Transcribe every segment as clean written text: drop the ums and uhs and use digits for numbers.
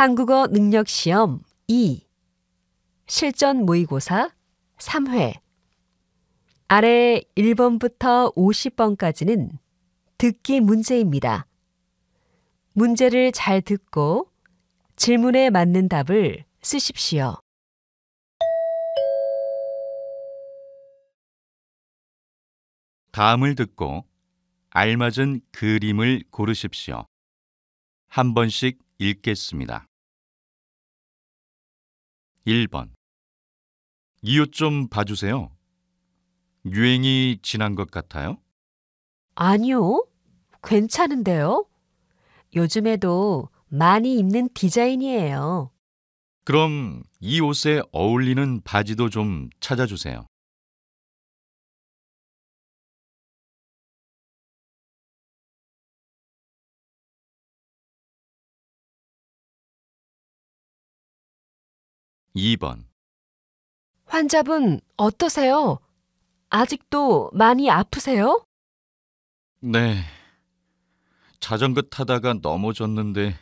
한국어 능력 시험 2 실전 모의고사 3회 아래 1번부터 50번까지는 듣기 문제입니다. 문제를 잘 듣고 질문에 맞는 답을 쓰십시오. 다음을 듣고 알맞은 그림을 고르십시오. 한 번씩 읽겠습니다. 1번. 이 옷 좀 봐주세요. 유행이 지난 것 같아요? 아니요, 괜찮은데요? 요즘에도 많이 입는 디자인이에요. 그럼 이 옷에 어울리는 바지도 좀 찾아주세요. 2번. 환자분 어떠세요? 아직도 많이 아프세요? 네, 자전거 타다가 넘어졌는데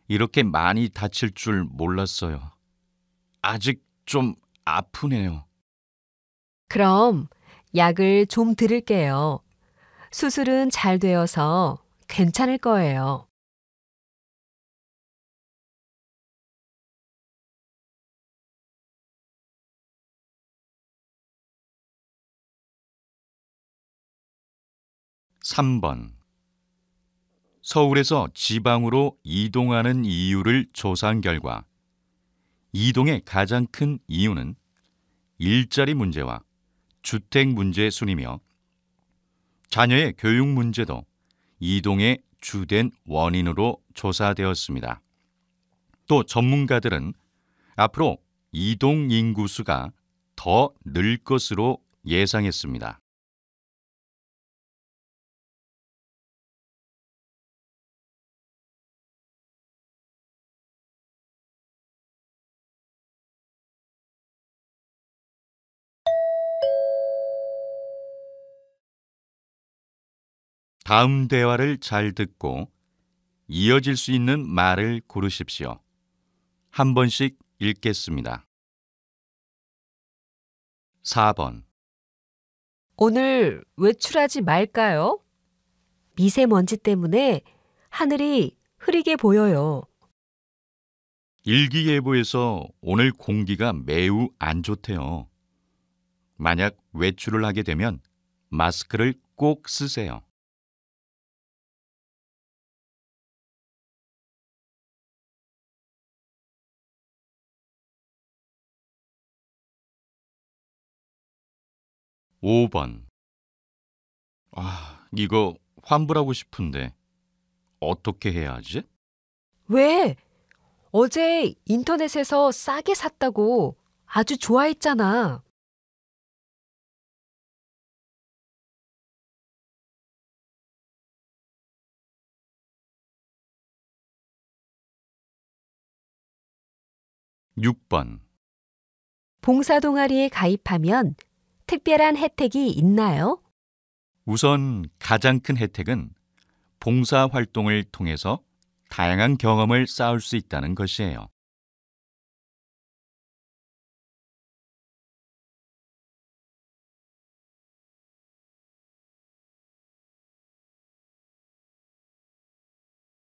이렇게 많이 다칠 줄 몰랐어요. 아직 좀 아프네요. 그럼 약을 좀 드릴게요. 수술은 잘 되어서 괜찮을 거예요. 3번. 서울에서 지방으로 이동하는 이유를 조사한 결과 이동의 가장 큰 이유는 일자리 문제와 주택 문제 순이며 자녀의 교육 문제도 이동의 주된 원인으로 조사되었습니다. 또 전문가들은 앞으로 이동 인구수가 더 늘 것으로 예상했습니다. 다음 대화를 잘 듣고 이어질 수 있는 말을 고르십시오. 한 번씩 읽겠습니다. 4번. 오늘 외출하지 말까요? 미세먼지 때문에 하늘이 흐리게 보여요. 일기예보에서 오늘 공기가 매우 안 좋대요. 만약 외출을 하게 되면 마스크를 꼭 쓰세요. 5번. 이거 환불하고 싶은데 어떻게 해야 하지? 왜? 어제 인터넷에서 싸게 샀다고 아주 좋아했잖아. 6번. 봉사 동아리에 가입하면 특별한 혜택이 있나요? 우선 가장 큰 혜택은 봉사 활동을 통해서 다양한 경험을 쌓을 수 있다는 것이에요.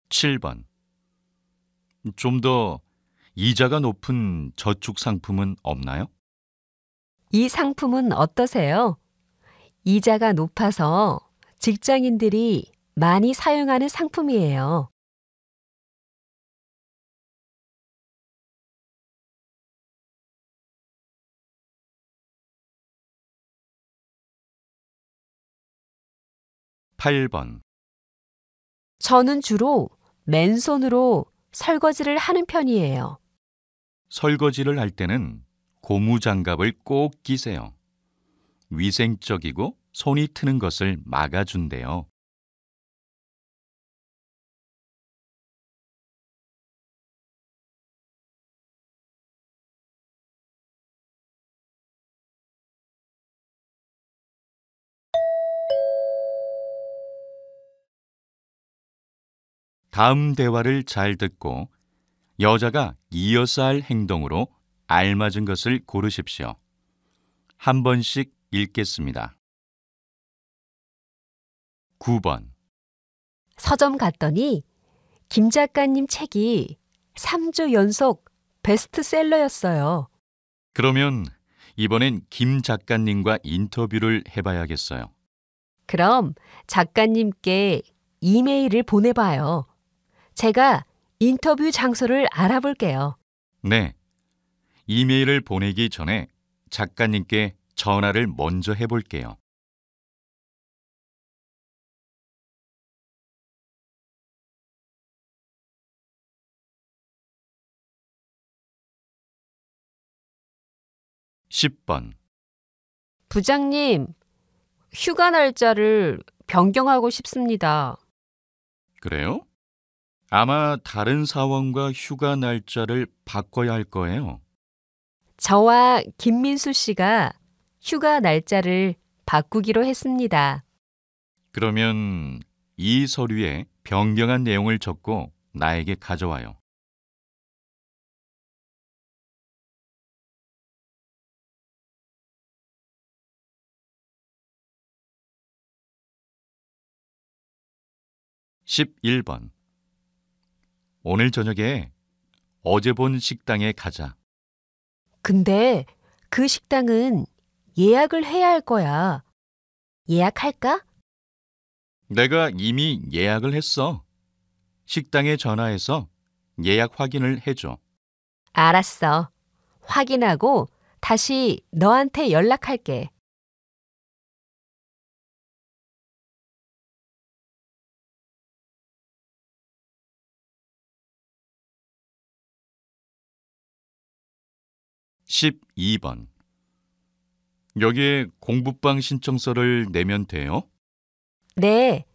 7번. 좀 더 이자가 높은 저축 상품은 없나요? 이 상품은 어떠세요? 이자가 높아서 직장인들이 많이 사용하는 상품이에요. 8번. 저는 주로 맨손으로 설거지를 하는 편이에요. 설거지를 할 때는 고무장갑을 꼭 끼세요. 위생적이고 손이 트는 것을 막아준대요. '다음 대화를 잘 듣고 여자가 이어서 할 행동으로 알맞은 것을 고르십시오. 한 번씩 읽겠습니다. 9번. 서점 갔더니 김 작가님 책이 3주 연속 베스트셀러였어요. 그러면 이번엔 김 작가님과 인터뷰를 해봐야겠어요. 그럼 작가님께 이메일을 보내봐요. 제가 인터뷰 장소를 알아볼게요. 네. 이메일을 보내기 전에 작가님께 전화를 먼저 해볼게요. (10번) 부장님, 휴가 날짜를 변경하고 싶습니다. 그래요? 아마 다른 사원과 휴가 날짜를 바꿔야 할 거예요. 저와 김민수 씨가 휴가 날짜를 바꾸기로 했습니다. 그러면 이 서류에 변경한 내용을 적고 나에게 가져와요. (11번) 오늘 저녁에 어제 본 식당에 가자. 근데 그 식당은 예약을 해야 할 거야. 예약할까? 내가 이미 예약을 했어. 식당에 전화해서 예약 확인을 해줘. 알았어. 확인하고 다시 너한테 연락할게. (12번) 여기에 공부방 신청서를 내면 돼요? 네.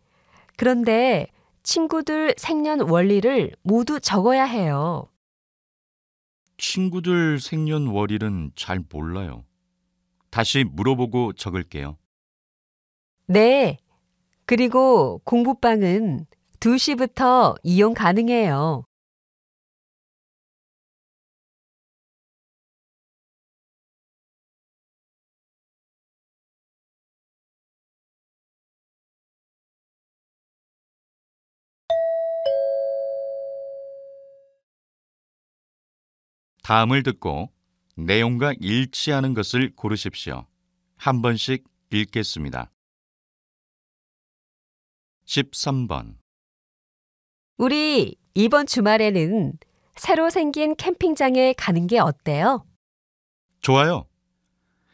그런데 친구들 생년월일을 모두 적어야 해요. 친구들 생년월일은 잘 몰라요. 다시 물어보고 적을게요. 네. 그리고 공부방은 2시부터 이용 가능해요. 다음을 듣고 내용과 일치하는 것을 고르십시오. 한 번씩 읽겠습니다. 13번. 우리 이번 주말에는 새로 생긴 캠핑장에 가는 게 어때요? 좋아요.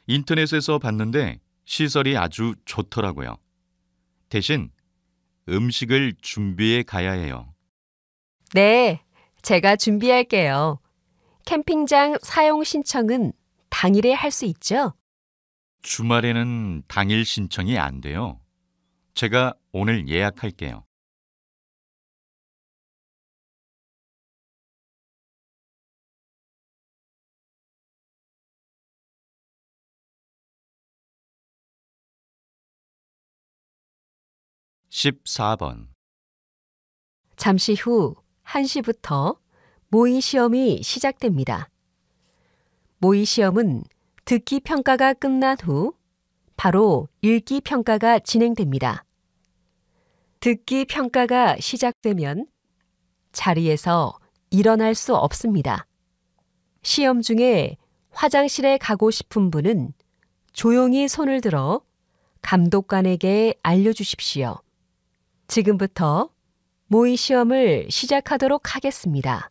인터넷에서 봤는데 시설이 아주 좋더라고요. 대신 음식을 준비해 가야 해요. 네, 제가 준비할게요. 캠핑장 사용 신청은 당일에 할 수 있죠? 주말에는 당일 신청이 안 돼요. 제가 오늘 예약할게요. (14번) 잠시 후 1시부터 모의 시험이 시작됩니다. 모의 시험은 듣기 평가가 끝난 후 바로 읽기 평가가 진행됩니다. 듣기 평가가 시작되면 자리에서 일어날 수 없습니다. 시험 중에 화장실에 가고 싶은 분은 조용히 손을 들어 감독관에게 알려주십시오. 지금부터 모의 시험을 시작하도록 하겠습니다.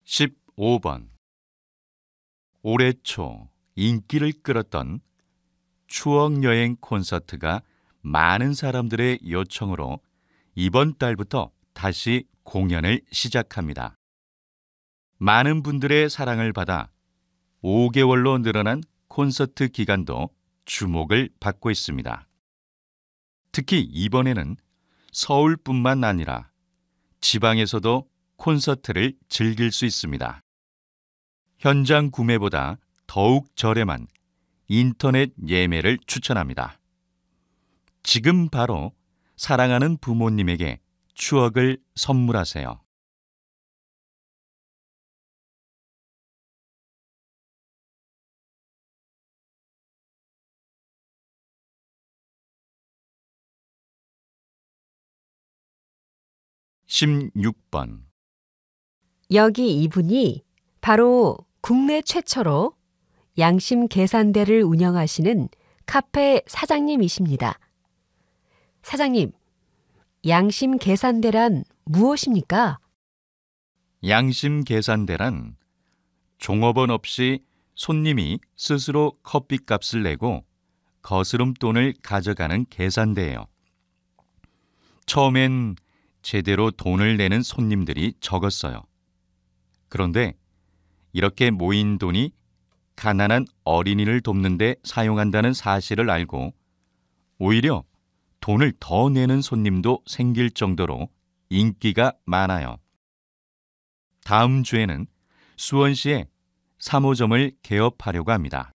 (15번) 올해 초 인기를 끌었던 추억여행 콘서트가 많은 사람들의 요청으로 이번 달부터 다시 공연을 시작합니다. 많은 분들의 사랑을 받아 5개월로 늘어난 콘서트 기간도 주목을 받고 있습니다. 특히 이번에는 서울뿐만 아니라 지방에서도 콘서트를 즐길 수 있습니다. 현장 구매보다 더욱 저렴한 인터넷 예매를 추천합니다. 지금 바로 사랑하는 부모님에게 추억을 선물하세요. (16번) 여기 이분이 바로 국내 최초로 양심 계산대를 운영하시는 카페 사장님이십니다. 사장님, 양심 계산대란 무엇입니까? 양심 계산대란 종업원 없이 손님이 스스로 커피값을 내고 거스름돈을 가져가는 계산대예요. 처음엔 제대로 돈을 내는 손님들이 적었어요. 그런데 이렇게 모인 돈이 가난한 어린이를 돕는 데 사용한다는 사실을 알고 오히려 돈을 더 내는 손님도 생길 정도로 인기가 많아요. 다음 주에는 수원시에 3호점을 개업하려고 합니다.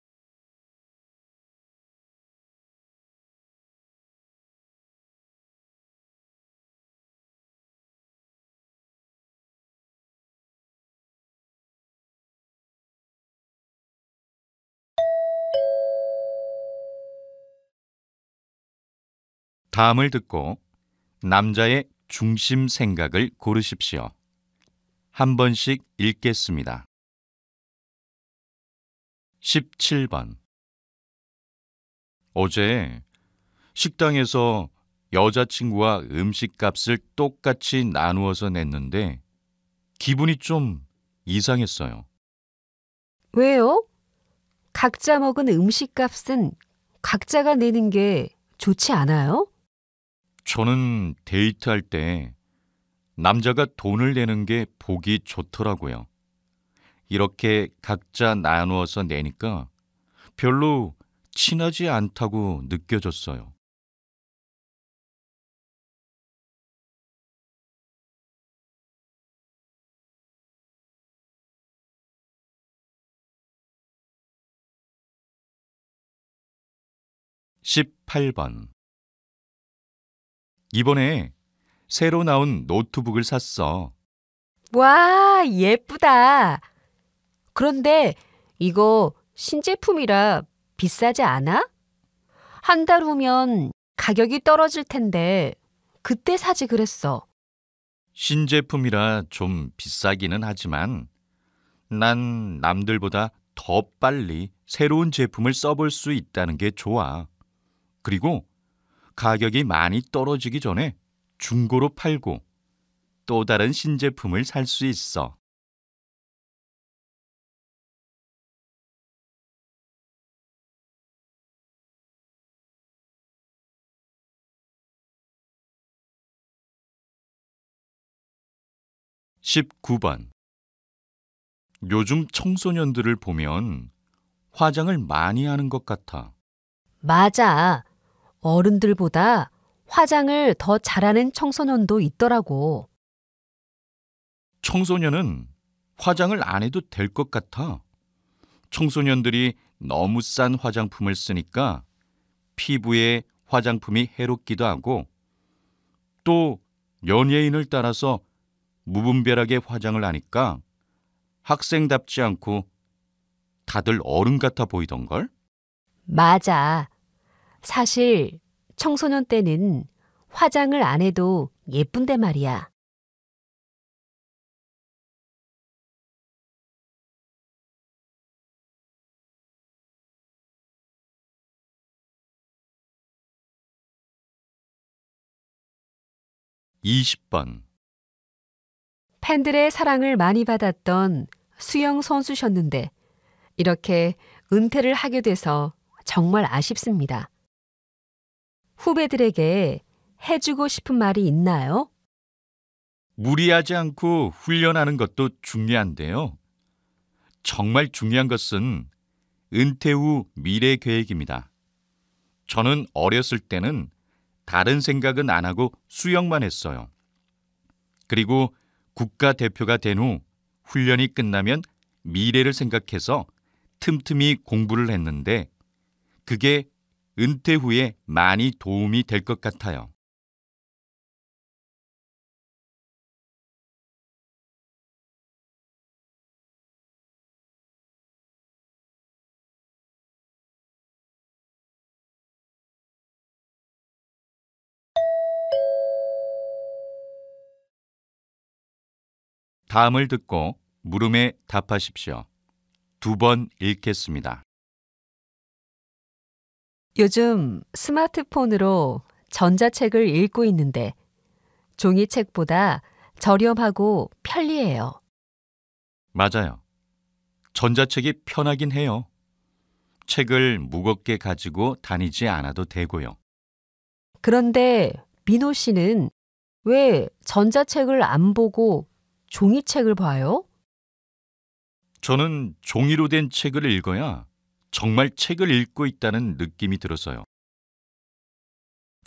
다음을 듣고 남자의 중심 생각을 고르십시오. 한 번씩 읽겠습니다. 17번. 어제 식당에서 여자친구와 음식값을 똑같이 나누어서 냈는데 기분이 좀 이상했어요. 왜요? 각자 먹은 음식값은 각자가 내는 게 좋지 않아요? 저는 데이트할 때 남자가 돈을 내는 게 보기 좋더라고요. 이렇게 각자 나누어서 내니까 별로 친하지 않다고 느껴졌어요. (18번) 이번에 새로 나온 노트북을 샀어. 와, 예쁘다. 그런데 이거 신제품이라 비싸지 않아? 한 달 후면 가격이 떨어질 텐데 그때 사지 그랬어. 신제품이라 좀 비싸기는 하지만 난 남들보다 더 빨리 새로운 제품을 써볼 수 있다는 게 좋아. 그리고 가격이 많이 떨어지기 전에 중고로 팔고 또 다른 신제품을 살 수 있어. (19번) 요즘 청소년들을 보면 화장을 많이 하는 것 같아. 맞아. 어른들보다 화장을 더 잘하는 청소년도 있더라고. 청소년은 화장을 안 해도 될 것 같아. 청소년들이 너무 싼 화장품을 쓰니까 피부에 화장품이 해롭기도 하고 또 연예인을 따라서 무분별하게 화장을 하니까 학생답지 않고 다들 어른 같아 보이던걸? 맞아. 사실 청소년 때는 화장을 안 해도 예쁜데 말이야. (20번) 팬들의 사랑을 많이 받았던 수영 선수셨는데 이렇게 은퇴를 하게 돼서 정말 아쉽습니다. 후배들에게 해주고 싶은 말이 있나요? 무리하지 않고 훈련하는 것도 중요한데요. 정말 중요한 것은 은퇴 후 미래 계획입니다. 저는 어렸을 때는 다른 생각은 안 하고 수영만 했어요. 그리고 국가대표가 된 후 훈련이 끝나면 미래를 생각해서 틈틈이 공부를 했는데 그게 은퇴 후에 많이 도움이 될 것 같아요. 다음을 듣고 물음에 답하십시오. 2번 읽겠습니다. 요즘 스마트폰으로 전자책을 읽고 있는데 종이책보다 저렴하고 편리해요. 맞아요. 전자책이 편하긴 해요. 책을 무겁게 가지고 다니지 않아도 되고요. 그런데 민호 씨는 왜 전자책을 안 보고 종이책을 봐요? 저는 종이로 된 책을 읽어야 정말 책을 읽고 있다는 느낌이 들어서요.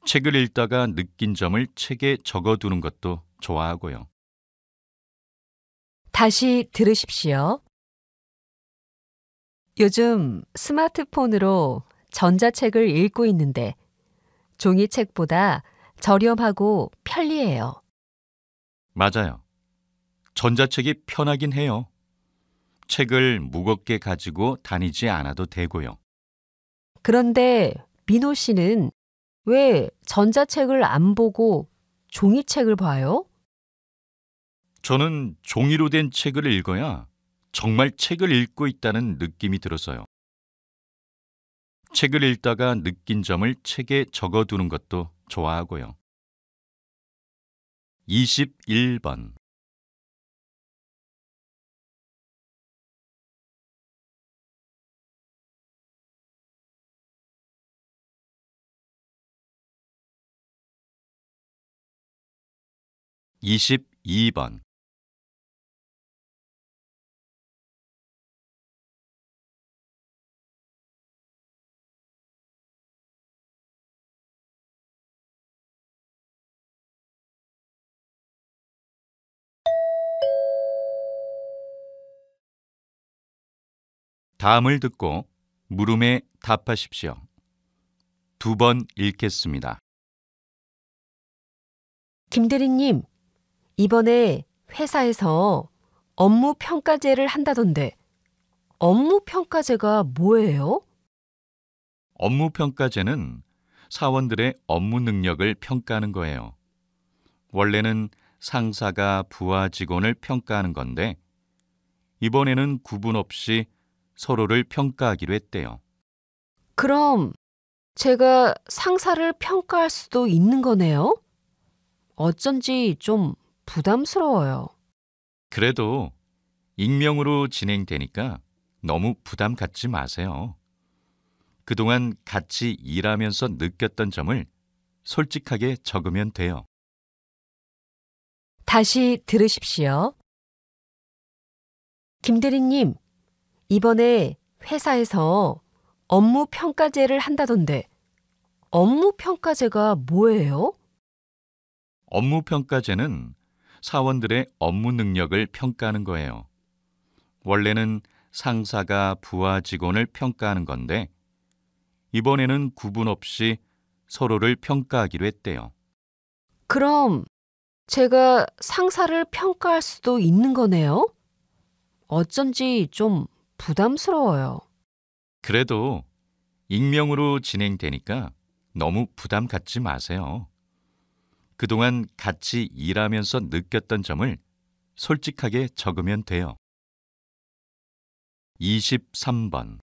책을 읽다가 느낀 점을 책에 적어두는 것도 좋아하고요. 다시 들으십시오. 요즘 스마트폰으로 전자책을 읽고 있는데 종이책보다 저렴하고 편리해요. 맞아요. 전자책이 편하긴 해요. 책을 무겁게 가지고 다니지 않아도 되고요. 그런데 민호 씨는 왜 전자책을 안 보고 종이책을 봐요? 저는 종이로 된 책을 읽어야 정말 책을 읽고 있다는 느낌이 들어서요. 책을 읽다가 느낀 점을 책에 적어두는 것도 좋아하고요. 21번. 이십이 번. 다음을 듣고 물음에 답하십시오. 2번 읽겠습니다. 김 대리님, 이번에 회사에서 업무 평가제를 한다던데 업무 평가제가 뭐예요? 업무 평가제는 사원들의 업무 능력을 평가하는 거예요. 원래는 상사가 부하 직원을 평가하는 건데 이번에는 구분 없이 서로를 평가하기로 했대요. 그럼 제가 상사를 평가할 수도 있는 거네요? 어쩐지 좀 부담스러워요. 그래도 익명으로 진행되니까 너무 부담 갖지 마세요. 그동안 같이 일하면서 느꼈던 점을 솔직하게 적으면 돼요. 다시 들으십시오. 김 대리님, 이번에 회사에서 업무 평가제를 한다던데 업무 평가제가 뭐예요? 업무 평가제는 사원들의 업무 능력을 평가하는 거예요. 원래는 상사가 부하 직원을 평가하는 건데 이번에는 구분 없이 서로를 평가하기로 했대요. 그럼 제가 상사를 평가할 수도 있는 거네요? 어쩐지 좀 부담스러워요. 그래도 익명으로 진행되니까 너무 부담 갖지 마세요. 그동안 같이 일하면서 느꼈던 점을 솔직하게 적으면 돼요. 23번.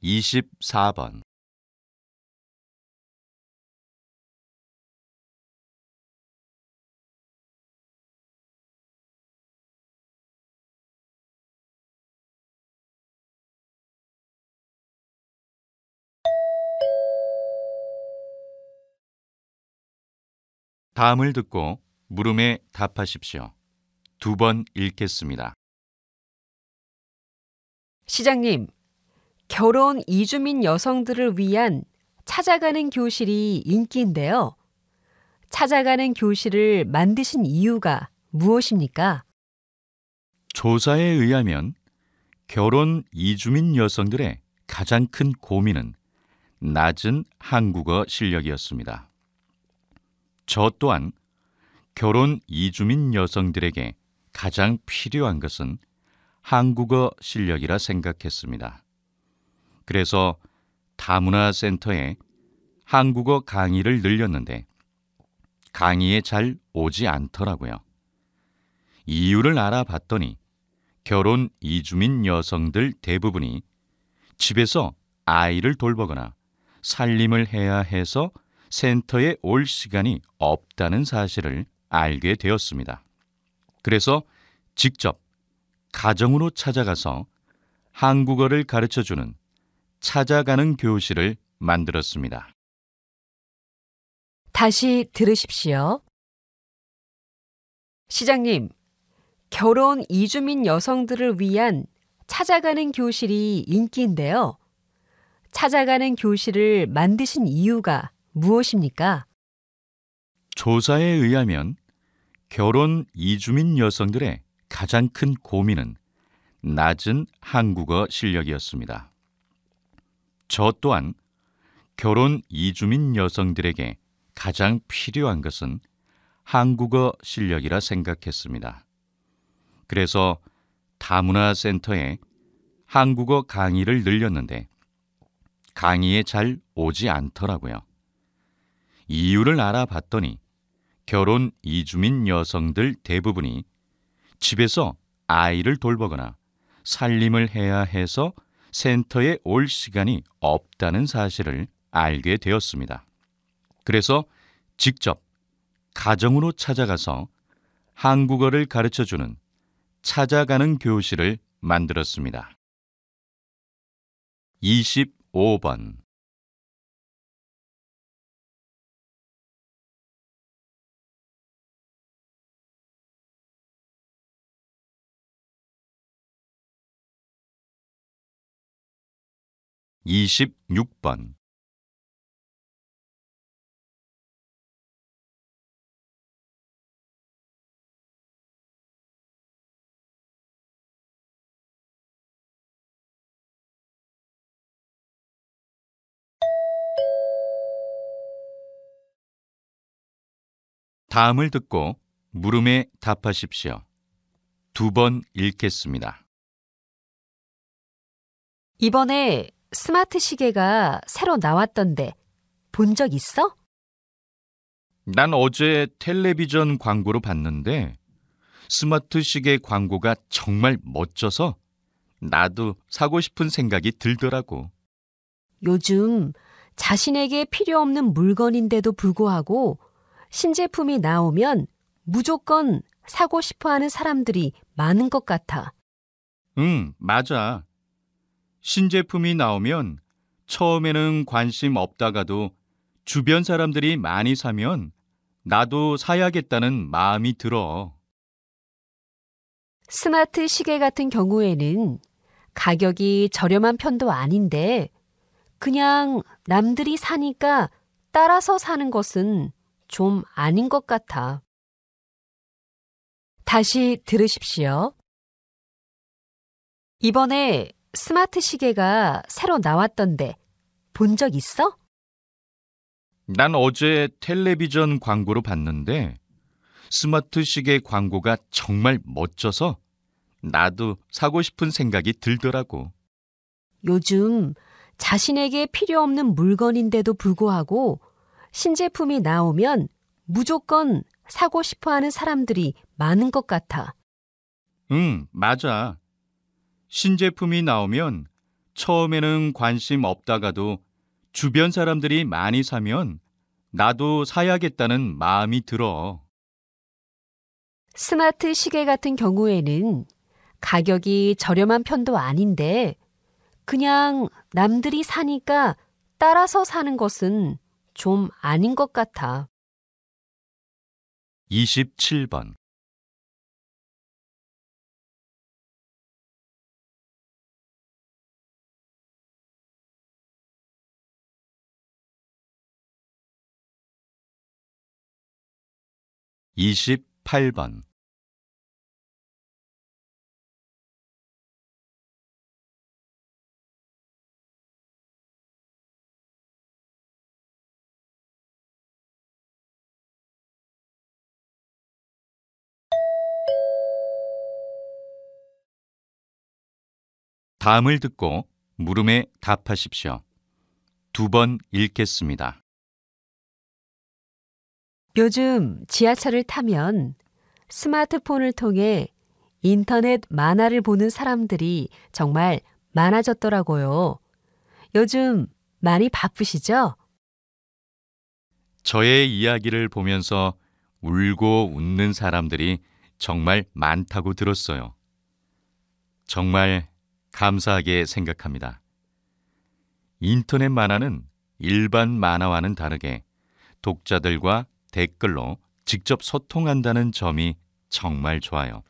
이십사 번. 다음을 듣고 물음에 답하십시오. 2번 읽겠습니다. 시장님, 결혼 이주민 여성들을 위한 찾아가는 교실이 인기인데요. 찾아가는 교실을 만드신 이유가 무엇입니까? 조사에 의하면 결혼 이주민 여성들의 가장 큰 고민은 낮은 한국어 실력이었습니다. 저 또한 결혼 이주민 여성들에게 가장 필요한 것은 한국어 실력이라 생각했습니다. 그래서 다문화센터에 한국어 강의를 늘렸는데 강의에 잘 오지 않더라고요. 이유를 알아봤더니 결혼 이주민 여성들 대부분이 집에서 아이를 돌보거나 살림을 해야 해서 센터에 올 시간이 없다는 사실을 알게 되었습니다. 그래서 직접 가정으로 찾아가서 한국어를 가르쳐주는 찾아가는 교실을 만들었습니다. 다시 들으십시오. 시장님, 결혼 이주민 여성들을 위한 찾아가는 교실이 인기인데요. 찾아가는 교실을 만드신 이유가 무엇입니까? 조사에 의하면 결혼 이주민 여성들의 가장 큰 고민은 낮은 한국어 실력이었습니다. 저 또한 결혼 이주민 여성들에게 가장 필요한 것은 한국어 실력이라 생각했습니다. 그래서 다문화센터에 한국어 강의를 늘렸는데 강의에 잘 오지 않더라고요. 이유를 알아봤더니 결혼 이주민 여성들 대부분이 집에서 아이를 돌보거나 살림을 해야 해서 센터에 올 시간이 없다는 사실을 알게 되었습니다. 그래서 직접 가정으로 찾아가서 한국어를 가르쳐주는 찾아가는 교실을 만들었습니다. 25번 26번 다음을 듣고 물음에 답하십시오. 2번 읽겠습니다. 이번에 스마트 시계가 새로 나왔던데 본 적 있어? 난 어제 텔레비전 광고로 봤는데 스마트 시계 광고가 정말 멋져서 나도 사고 싶은 생각이 들더라고. 요즘 자신에게 필요 없는 물건인데도 불구하고 신제품이 나오면 무조건 사고 싶어 하는 사람들이 많은 것 같아. 응, 맞아. 신제품이 나오면 처음에는 관심 없다가도 주변 사람들이 많이 사면 나도 사야겠다는 마음이 들어. 스마트 시계 같은 경우에는 가격이 저렴한 편도 아닌데 그냥 남들이 사니까 따라서 사는 것은 좀 아닌 것 같아. 다시 들으십시오. 이번에 스마트 시계가 새로 나왔던데 본 적 있어? 난 어제 텔레비전 광고로 봤는데 스마트 시계 광고가 정말 멋져서 나도 사고 싶은 생각이 들더라고. 요즘 자신에게 필요 없는 물건인데도 불구하고 신제품이 나오면 무조건 사고 싶어 하는 사람들이 많은 것 같아. 응, 맞아. 신제품이 나오면 처음에는 관심 없다가도 주변 사람들이 많이 사면 나도 사야겠다는 마음이 들어. 스마트 시계 같은 경우에는 가격이 저렴한 편도 아닌데 그냥 남들이 사니까 따라서 사는 것은 좀 아닌 것 같아. 27번 28번. 다음을 듣고 물음에 답하십시오. 2번 읽겠습니다. 요즘 지하철을 타면 스마트폰을 통해 인터넷 만화를 보는 사람들이 정말 많아졌더라고요. 요즘 많이 바쁘시죠? 저의 이야기를 보면서 울고 웃는 사람들이 정말 많다고 들었어요. 정말 감사하게 생각합니다. 인터넷 만화는 일반 만화와는 다르게 독자들과 댓글로 직접 소통한다는 점이 정말 좋아요.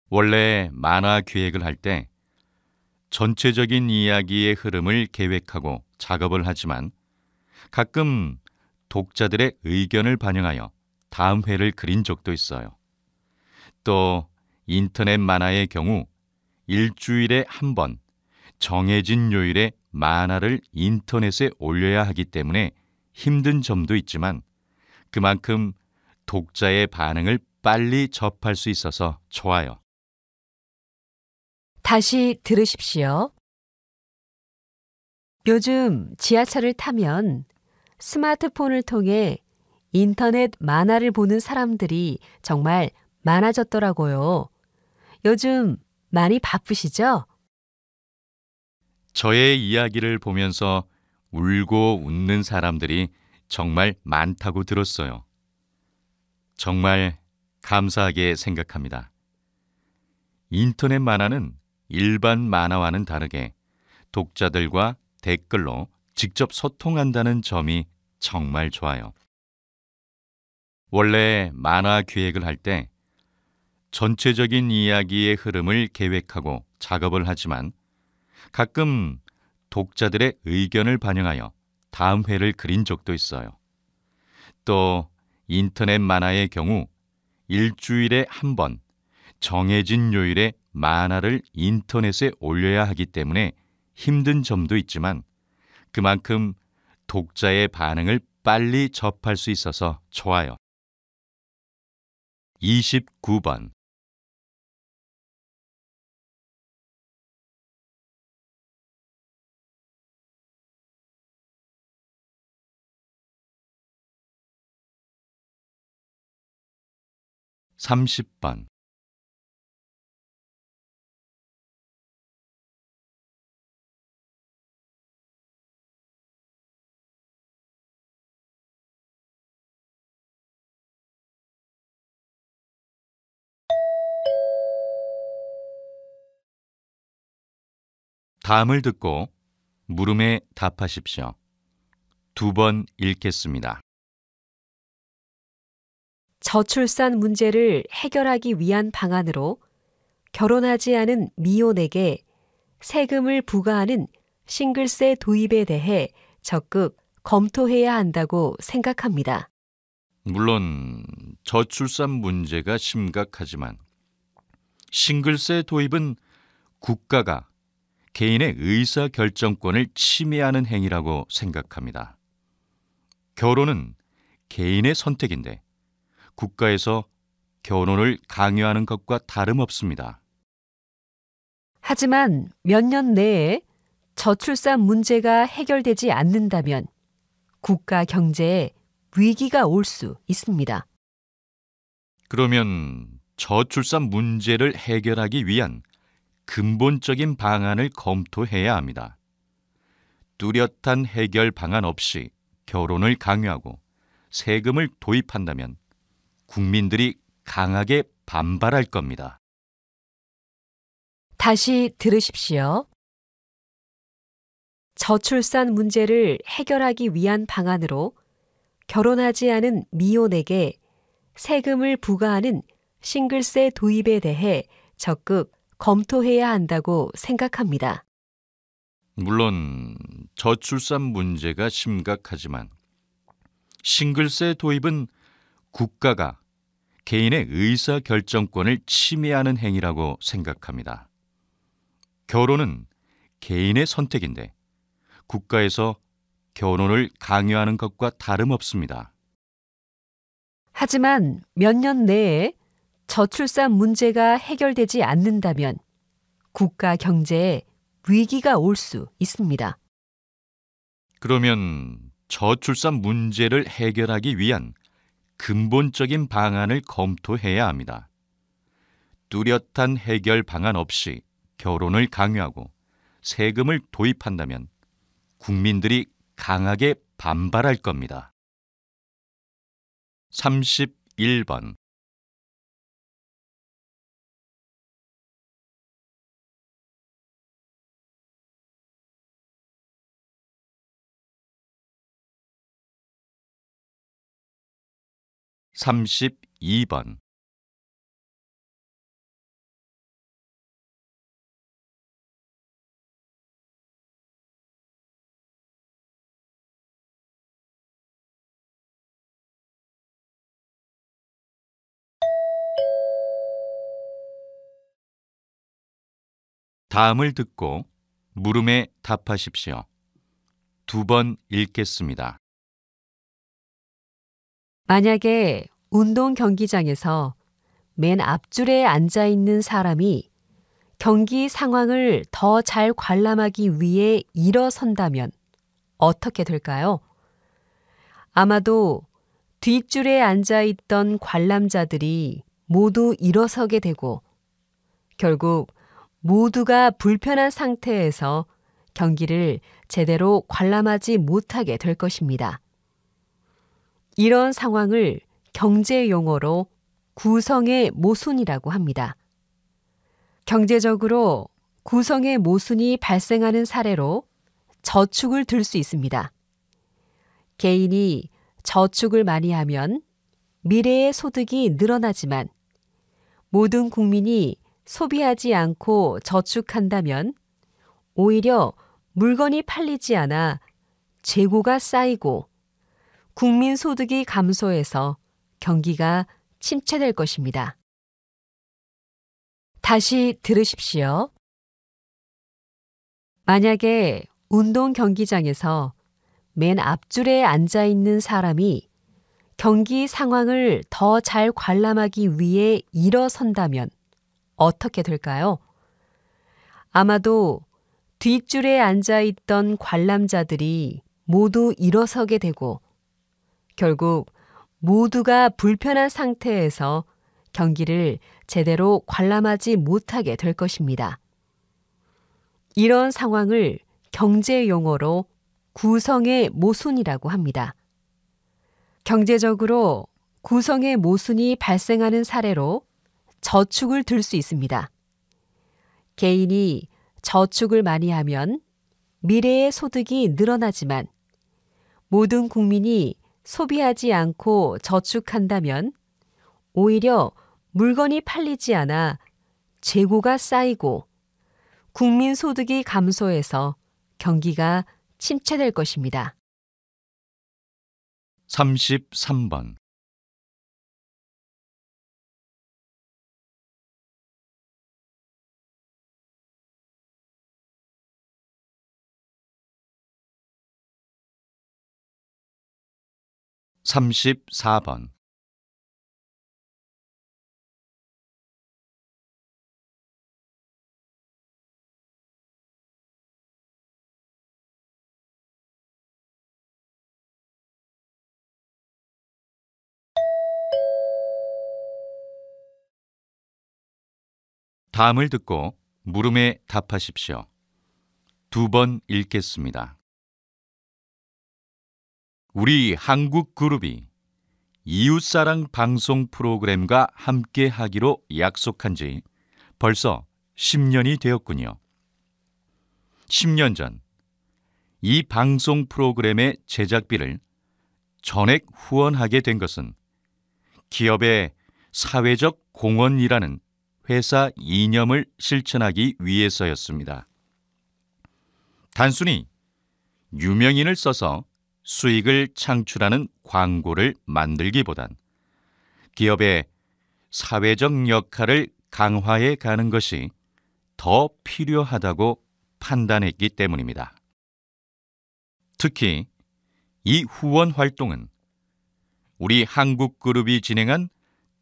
원래 만화 기획을 할 때 전체적인 이야기의 흐름을 계획하고 작업을 하지만 가끔 독자들의 의견을 반영하여 다음 회를 그린 적도 있어요. 또 인터넷 만화의 경우 일주일에 한 번 정해진 요일에 만화를 인터넷에 올려야 하기 때문에 힘든 점도 있지만 그만큼 독자의 반응을 빨리 접할 수 있어서 좋아요. 다시 들으십시오. 요즘 지하철을 타면 스마트폰을 통해 인터넷 만화를 보는 사람들이 정말 많아졌더라고요. 요즘 많이 바쁘시죠? 저의 이야기를 보면서 울고 웃는 사람들이 정말 많다고 들었어요. 정말 감사하게 생각합니다. 인터넷 만화는 일반 만화와는 다르게 독자들과 댓글로 직접 소통한다는 점이 정말 좋아요. 원래 만화 기획을 할 때 전체적인 이야기의 흐름을 계획하고 작업을 하지만 가끔 독자들의 의견을 반영하여 다음 회를 그린 적도 있어요. 또 인터넷 만화의 경우 일주일에 한 번 정해진 요일에 만화를 인터넷에 올려야 하기 때문에 힘든 점도 있지만 그만큼 독자의 반응을 빨리 접할 수 있어서 좋아요. 29번. (30번) 다음을 듣고 물음에 답하십시오. 2번 읽겠습니다. 저출산 문제를 해결하기 위한 방안으로 결혼하지 않은 미혼에게 세금을 부과하는 싱글세 도입에 대해 적극 검토해야 한다고 생각합니다. 물론 저출산 문제가 심각하지만 싱글세 도입은 국가가 개인의 의사결정권을 침해하는 행위라고 생각합니다. 결혼은 개인의 선택인데 국가에서 결혼을 강요하는 것과 다름없습니다. 하지만 몇 년 내에 저출산 문제가 해결되지 않는다면 국가 경제에 위기가 올 수 있습니다. 그러면 저출산 문제를 해결하기 위한 근본적인 방안을 검토해야 합니다. 뚜렷한 해결 방안 없이 결혼을 강요하고 세금을 도입한다면 국민들이 강하게 반발할 겁니다. 다시 들으십시오. 저출산 문제를 해결하기 위한 방안으로 결혼하지 않은 미혼에게 세금을 부과하는 싱글세 도입에 대해 적극 검토해야 한다고 생각합니다. 물론 저출산 문제가 심각하지만 싱글세 도입은 국가가 개인의 의사결정권을 침해하는 행위라고 생각합니다. 결혼은 개인의 선택인데 국가에서 결혼을 강요하는 것과 다름없습니다. 하지만 몇 년 내에 저출산 문제가 해결되지 않는다면 국가 경제에 위기가 올 수 있습니다. 그러면 저출산 문제를 해결하기 위한 근본적인 방안을 검토해야 합니다. 뚜렷한 해결 방안 없이 결혼을 강요하고 세금을 도입한다면 국민들이 강하게 반발할 겁니다. 31번 32번 다음을 듣고 물음에 답하십시오. 2번 읽겠습니다. 만약에 운동 경기장에서 맨 앞줄에 앉아 있는 사람이 경기 상황을 더 잘 관람하기 위해 일어선다면 어떻게 될까요? 아마도 뒷줄에 앉아 있던 관람자들이 모두 일어서게 되고 결국 모두가 불편한 상태에서 경기를 제대로 관람하지 못하게 될 것입니다. 이런 상황을 경제 용어로 구성의 모순이라고 합니다. 경제적으로 구성의 모순이 발생하는 사례로 저축을 들 수 있습니다. 개인이 저축을 많이 하면 미래의 소득이 늘어나지만 모든 국민이 소비하지 않고 저축한다면 오히려 물건이 팔리지 않아 재고가 쌓이고 국민 소득이 감소해서 경기가 침체될 것입니다. 다시 들으십시오. 만약에 운동 경기장에서 맨 앞줄에 앉아 있는 사람이 경기 상황을 더 잘 관람하기 위해 일어선다면 어떻게 될까요? 아마도 뒷줄에 앉아 있던 관람자들이 모두 일어서게 되고 결국 모두가 불편한 상태에서 경기를 제대로 관람하지 못하게 될 것입니다. 이런 상황을 경제 용어로 구성의 모순이라고 합니다. 경제적으로 구성의 모순이 발생하는 사례로 저축을 들 수 있습니다. 개인이 저축을 많이 하면 미래의 소득이 늘어나지만 모든 국민이 소비하지 않고 저축한다면 오히려 물건이 팔리지 않아 재고가 쌓이고 국민 소득이 감소해서 경기가 침체될 것입니다. 33번 34번 다음을 듣고 물음에 답하십시오. 2번 읽겠습니다. 우리 한국 그룹이 이웃사랑 방송 프로그램과 함께 하기로 약속한 지 벌써 10년이 되었군요. 10년 전 이 방송 프로그램의 제작비를 전액 후원하게 된 것은 기업의 사회적 공헌이라는 회사 이념을 실천하기 위해서였습니다. 단순히 유명인을 써서 수익을 창출하는 광고를 만들기보단 기업의 사회적 역할을 강화해 가는 것이 더 필요하다고 판단했기 때문입니다. 특히 이 후원 활동은 우리 한국그룹이 진행한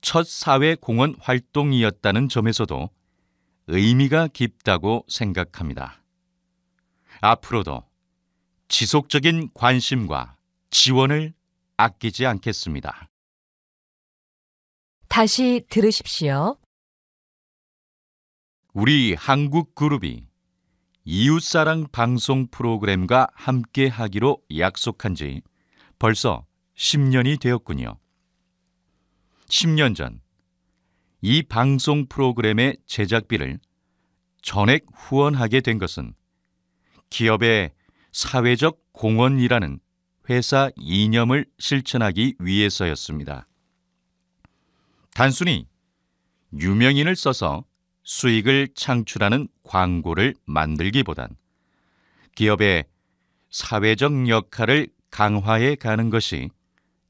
첫 사회공헌 활동이었다는 점에서도 의미가 깊다고 생각합니다. 앞으로도 지속적인 관심과 지원을 아끼지 않겠습니다. 다시 들으십시오. 우리 한국그룹이 이웃사랑 방송 프로그램과 함께 하기로 약속한 지 벌써 10년이 되었군요. 10년 전 이 방송 프로그램의 제작비를 전액 후원하게 된 것은 기업의 사회적 공헌이라는 회사 이념을 실천하기 위해서였습니다. 단순히 유명인을 써서 수익을 창출하는 광고를 만들기보단 기업의 사회적 역할을 강화해 가는 것이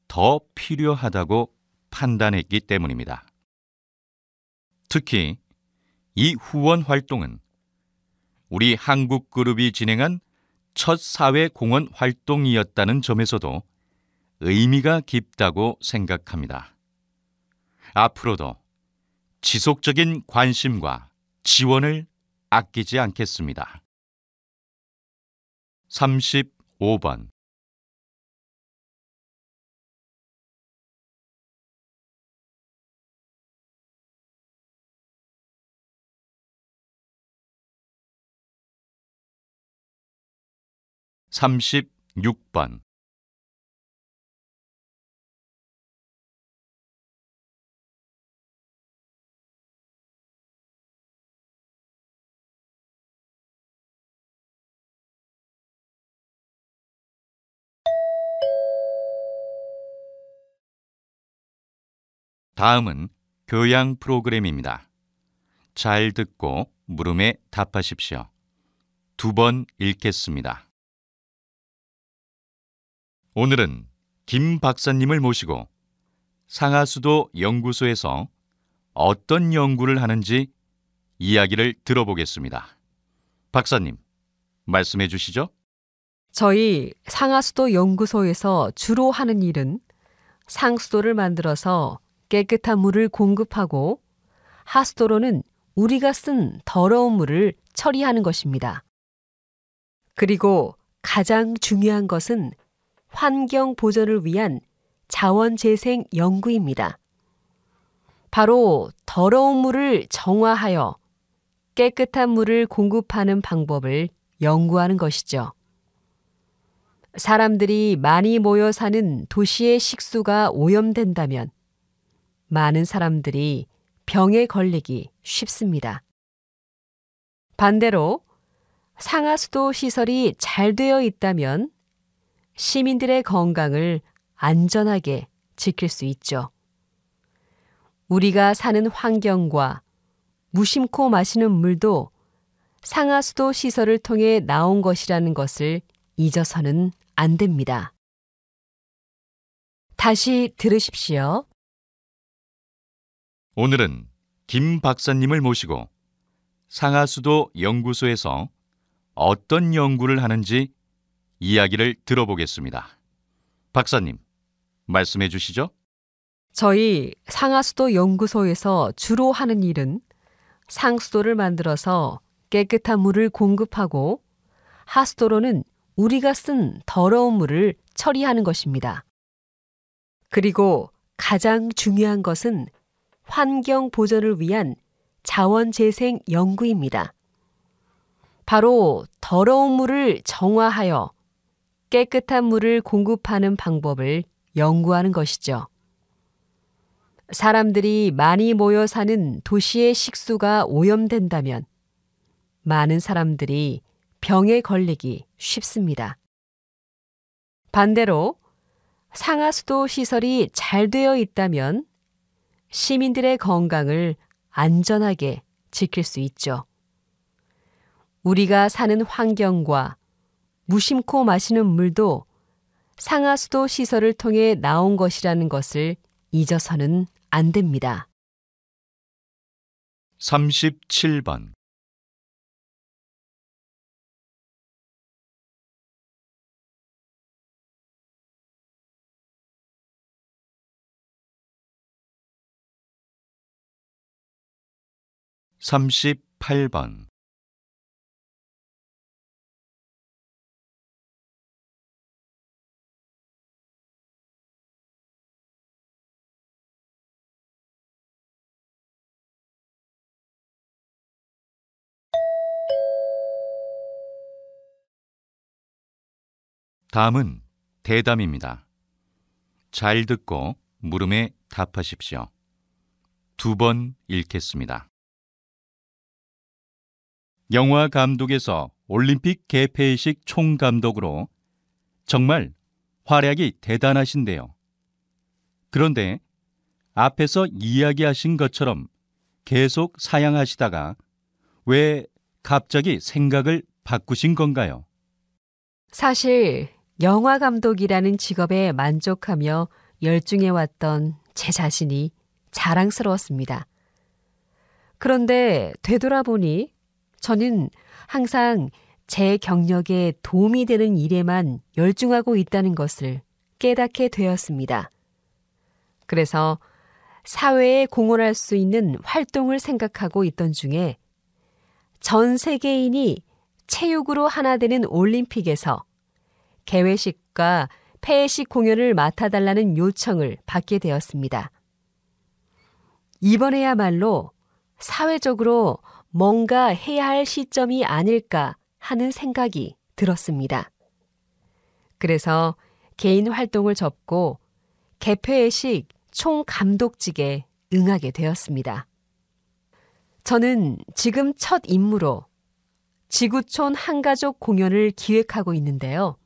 더 필요하다고 판단했기 때문입니다. 특히 이 후원 활동은 우리 한국그룹이 진행한 첫 사회공헌 활동이었다는 점에서도 의미가 깊다고 생각합니다. 앞으로도 지속적인 관심과 지원을 아끼지 않겠습니다. 35번 36번 다음은 교양 프로그램입니다. 잘 듣고 물음에 답하십시오. 2번 읽겠습니다. 오늘은 김 박사님을 모시고 상하수도 연구소에서 어떤 연구를 하는지 이야기를 들어보겠습니다. 박사님, 말씀해 주시죠. 저희 상하수도 연구소에서 주로 하는 일은 상수도를 만들어서 깨끗한 물을 공급하고 하수도로는 우리가 쓴 더러운 물을 처리하는 것입니다. 그리고 가장 중요한 것은 환경 보존을 위한 자원 재생 연구입니다. 바로 더러운 물을 정화하여 깨끗한 물을 공급하는 방법을 연구하는 것이죠. 사람들이 많이 모여 사는 도시의 식수가 오염된다면 많은 사람들이 병에 걸리기 쉽습니다. 반대로 상하수도 시설이 잘 되어 있다면 시민들의 건강을 안전하게 지킬 수 있죠. 우리가 사는 환경과 무심코 마시는 물도 상하수도 시설을 통해 나온 것이라는 것을 잊어서는 안 됩니다. 다시 들으십시오. 오늘은 김 박사님을 모시고 상하수도 연구소에서 어떤 연구를 하는지 이야기를 들어보겠습니다. 박사님, 말씀해 주시죠. 저희 상하수도 연구소에서 주로 하는 일은 상수도를 만들어서 깨끗한 물을 공급하고 하수도로는 우리가 쓴 더러운 물을 처리하는 것입니다. 그리고 가장 중요한 것은 환경 보존을 위한 자원 재생 연구입니다. 바로 더러운 물을 정화하여 깨끗한 물을 공급하는 방법을 연구하는 것이죠. 사람들이 많이 모여 사는 도시의 식수가 오염된다면 많은 사람들이 병에 걸리기 쉽습니다. 반대로 상하수도 시설이 잘 되어 있다면 시민들의 건강을 안전하게 지킬 수 있죠. 우리가 사는 환경과 무심코 마시는 물도 상하수도 시설을 통해 나온 것이라는 것을 잊어서는 안 됩니다. 37번. 38번. '다음은 대담입니다. 잘 듣고 물음에 답하십시오. 2번 읽겠습니다. 영화 감독에서 올림픽 개폐식 총감독으로 정말 활약이 대단하신데요. 그런데 앞에서 이야기하신 것처럼 계속 사양하시다가 왜 갑자기 생각을 바꾸신 건가요? 사실 영화 감독이라는 직업에 만족하며 열중해왔던 제 자신이 자랑스러웠습니다. 그런데 되돌아보니 저는 항상 제 경력에 도움이 되는 일에만 열중하고 있다는 것을 깨닫게 되었습니다. 그래서 사회에 공헌할 수 있는 활동을 생각하고 있던 중에 전 세계인이 체육으로 하나 되는 올림픽에서 개회식과 폐회식 공연을 맡아달라는 요청을 받게 되었습니다. 이번에야말로 사회적으로 뭔가 해야 할 시점이 아닐까 하는 생각이 들었습니다. 그래서 개인 활동을 접고 개폐회식 총감독직에 응하게 되었습니다. 저는 지금 첫 임무로 지구촌 한가족 공연을 기획하고 있는데요.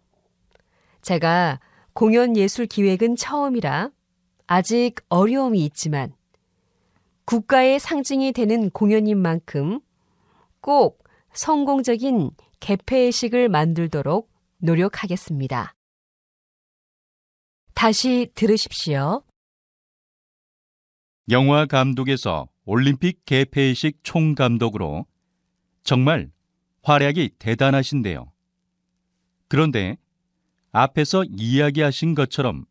제가 공연 예술 기획은 처음이라 아직 어려움이 있지만 국가의 상징이 되는 공연인 만큼 꼭 성공적인 개폐회식을 만들도록 노력하겠습니다. 다시 들으십시오. 영화 감독에서 올림픽 개폐식 총감독으로 정말 활약이 대단하신데요. 그런데 앞에서 이야기하신 것처럼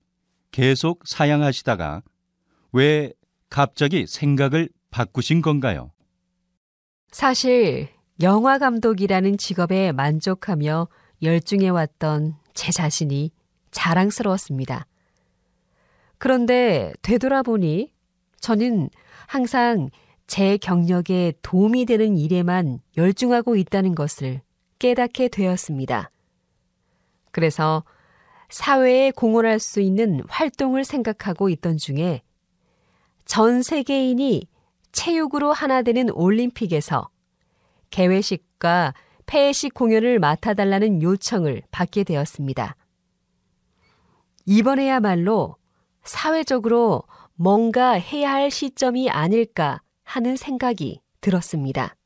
계속 사양하시다가 왜 갑자기 생각을 바꾸신 건가요? 사실 영화 감독이라는 직업에 만족하며 열중해왔던 제 자신이 자랑스러웠습니다. 그런데 되돌아보니 저는 항상 제 경력에 도움이 되는 일에만 열중하고 있다는 것을 깨닫게 되었습니다. 그래서 사회에 공헌할 수 있는 활동을 생각하고 있던 중에 전 세계인이 체육으로 하나 되는 올림픽에서 개회식과 폐회식 공연을 맡아달라는 요청을 받게 되었습니다. 이번에야말로 사회적으로 뭔가 해야 할 시점이 아닐까 하는 생각이 들었습니다.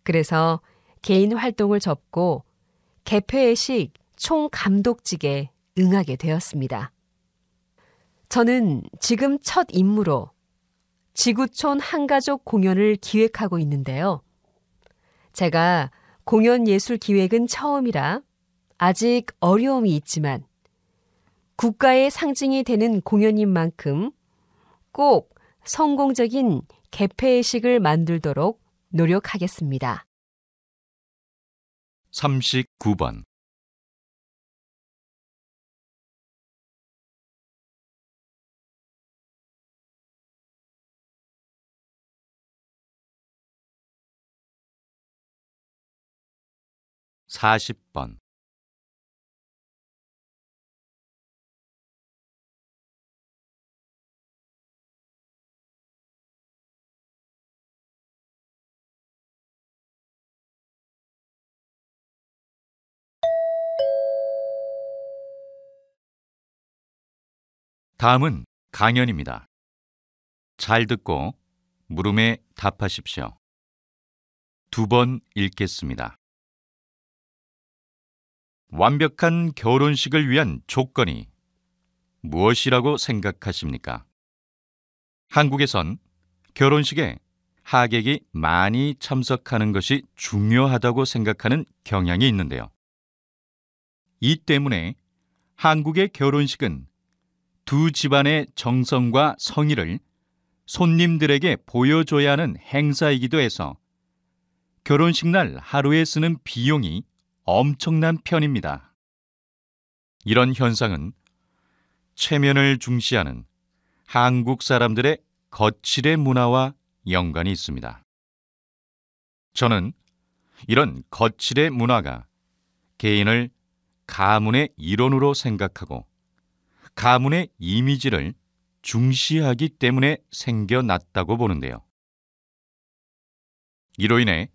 그래서 개인 활동을 접고 개폐회식 총감독직에 응하게 되었습니다. 저는 지금 첫 임무로 지구촌 한가족 공연을 기획하고 있는데요. 제가 공연 예술 기획은 처음이라 아직 어려움이 있지만 국가의 상징이 되는 공연인 만큼 꼭 성공적인 개폐회식을 만들도록 노력하겠습니다. 39번. 40번. '다음은 강연입니다. 잘 듣고 물음에 답하십시오. 2번 읽겠습니다. 완벽한 결혼식을 위한 조건이 무엇이라고 생각하십니까? 한국에선 결혼식에 하객이 많이 참석하는 것이 중요하다고 생각하는 경향이 있는데요. 이 때문에 한국의 결혼식은 두 집안의 정성과 성의를 손님들에게 보여줘야 하는 행사이기도 해서 결혼식 날 하루에 쓰는 비용이 엄청난 편입니다. 이런 현상은 체면을 중시하는 한국 사람들의 거칠의 문화와 연관이 있습니다. 저는 이런 거칠의 문화가 개인을 가문의 일원으로 생각하고 가문의 이미지를 중시하기 때문에 생겨났다고 보는데요. 이로 인해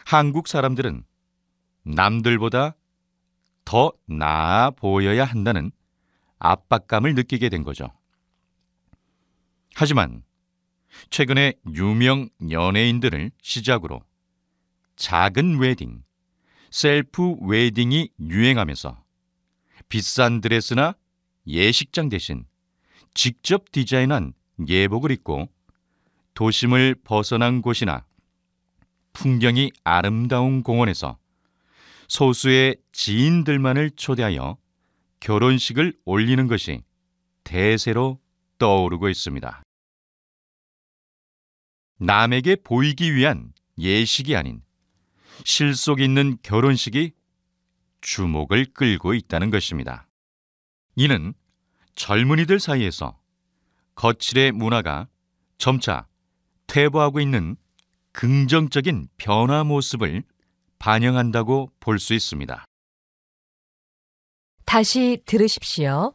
한국 사람들은 남들보다 더 나아 보여야 한다는 압박감을 느끼게 된 거죠. 하지만 최근에 유명 연예인들을 시작으로 작은 웨딩, 셀프 웨딩이 유행하면서 비싼 드레스나 예식장 대신 직접 디자인한 예복을 입고 도심을 벗어난 곳이나 풍경이 아름다운 공원에서 소수의 지인들만을 초대하여 결혼식을 올리는 것이 대세로 떠오르고 있습니다. 남에게 보이기 위한 예식이 아닌 실속 있는 결혼식이 주목을 끌고 있다는 것입니다. 이는 젊은이들 사이에서 거칠의 문화가 점차 퇴보하고 있는 긍정적인 변화 모습을 반영한다고 볼 수 있습니다. 다시 들으십시오.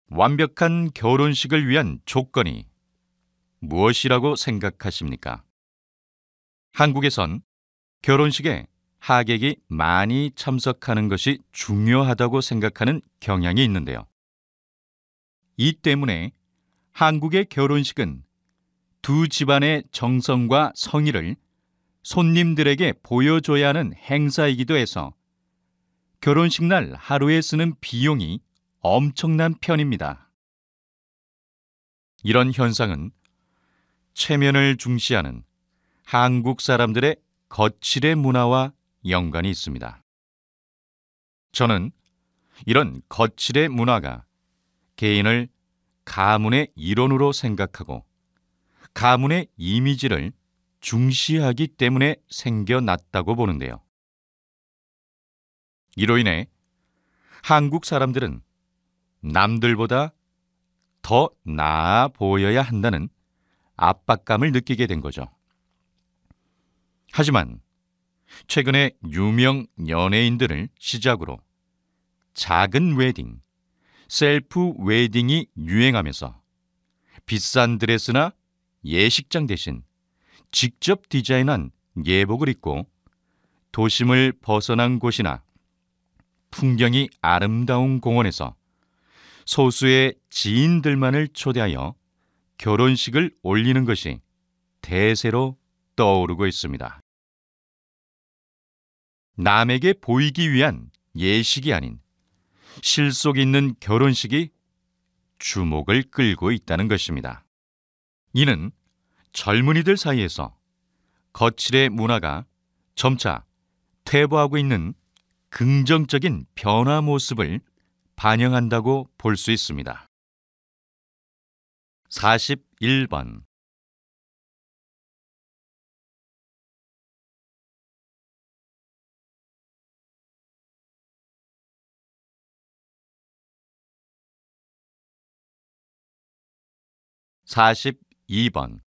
완벽한 결혼식을 위한 조건이 무엇이라고 생각하십니까? 한국에선 결혼식에 하객이 많이 참석하는 것이 중요하다고 생각하는 경향이 있는데요. 이 때문에 한국의 결혼식은 두 집안의 정성과 성의를 손님들에게 보여줘야 하는 행사이기도 해서 결혼식 날 하루에 쓰는 비용이 엄청난 편입니다. 이런 현상은 체면을 중시하는 한국 사람들의 거칠의 문화와 연관이 있습니다. 저는 이런 거칠의 문화가 개인을 가문의 일원으로 생각하고 가문의 이미지를 중시하기 때문에 생겨났다고 보는데요. 이로 인해 한국 사람들은 남들보다 더 나아 보여야 한다는 압박감을 느끼게 된 거죠. 하지만 최근에 유명 연예인들을 시작으로 작은 웨딩, 셀프 웨딩이 유행하면서 비싼 드레스나 예식장 대신 직접 디자인한 예복을 입고 도심을 벗어난 곳이나 풍경이 아름다운 공원에서 소수의 지인들만을 초대하여 결혼식을 올리는 것이 대세로 떠오르고 있습니다. 남에게 보이기 위한 예식이 아닌 실속 있는 결혼식이 주목을 끌고 있다는 것입니다. 이는 젊은이들 사이에서 거칠의 문화가 점차 퇴보하고 있는 긍정적인 변화 모습을 반영한다고 볼 수 있습니다. 41번 42번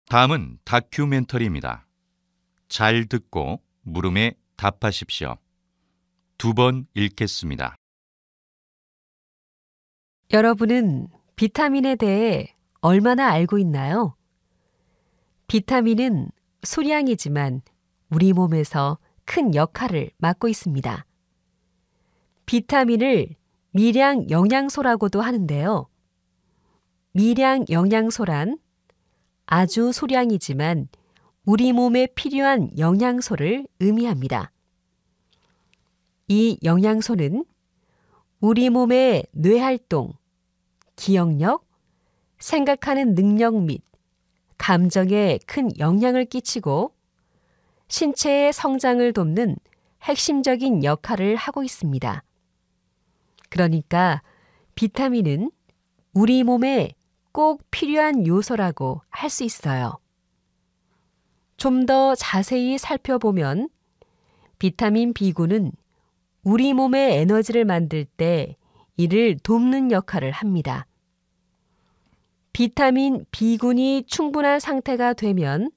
다음은 다큐멘터리입니다. 잘 듣고 물음에 답하십시오. 2번 읽겠습니다. 여러분은 비타민에 대해 얼마나 알고 있나요? 비타민은 소량이지만 우리 몸에서 큰 역할을 맡고 있습니다. 비타민을 미량 영양소라고도 하는데요. 미량 영양소란 아주 소량이지만 우리 몸에 필요한 영양소를 의미합니다. 이 영양소는 우리 몸의 뇌활동, 기억력, 생각하는 능력 및 감정에 큰 영향을 끼치고 신체의 성장을 돕는 핵심적인 역할을 하고 있습니다. 그러니까 비타민은 우리 몸에 꼭 필요한 요소라고 할 수 있어요. 좀 더 자세히 살펴보면 비타민 B군은 우리 몸의 에너지를 만들 때 이를 돕는 역할을 합니다. 비타민 B군이 충분한 상태가 되면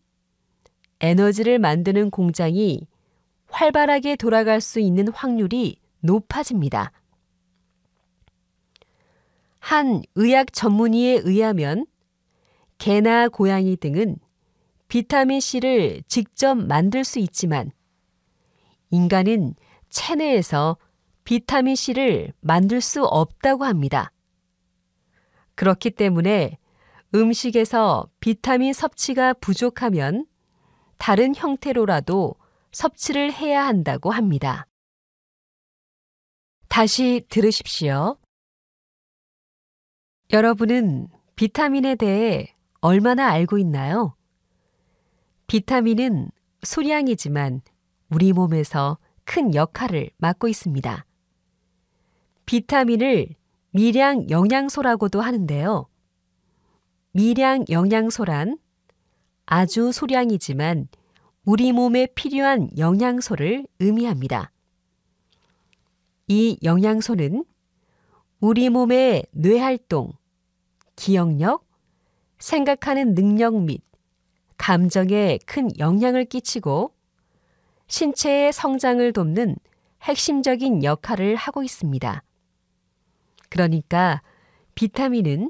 에너지를 만드는 공장이 활발하게 돌아갈 수 있는 확률이 높아집니다. 한 의학 전문의에 의하면 개나 고양이 등은 비타민C를 직접 만들 수 있지만 인간은 체내에서 비타민C를 만들 수 없다고 합니다. 그렇기 때문에 음식에서 비타민 섭취가 부족하면 다른 형태로라도 섭취를 해야 한다고 합니다. 다시 들으십시오. 여러분은 비타민에 대해 얼마나 알고 있나요? 비타민은 소량이지만 우리 몸에서 큰 역할을 맡고 있습니다. 비타민을 미량 영양소라고도 하는데요. 미량 영양소란 아주 소량이지만 우리 몸에 필요한 영양소를 의미합니다. 이 영양소는 우리 몸의 뇌활동, 기억력, 생각하는 능력 및 감정에 큰 영향을 끼치고 신체의 성장을 돕는 핵심적인 역할을 하고 있습니다. 그러니까 비타민은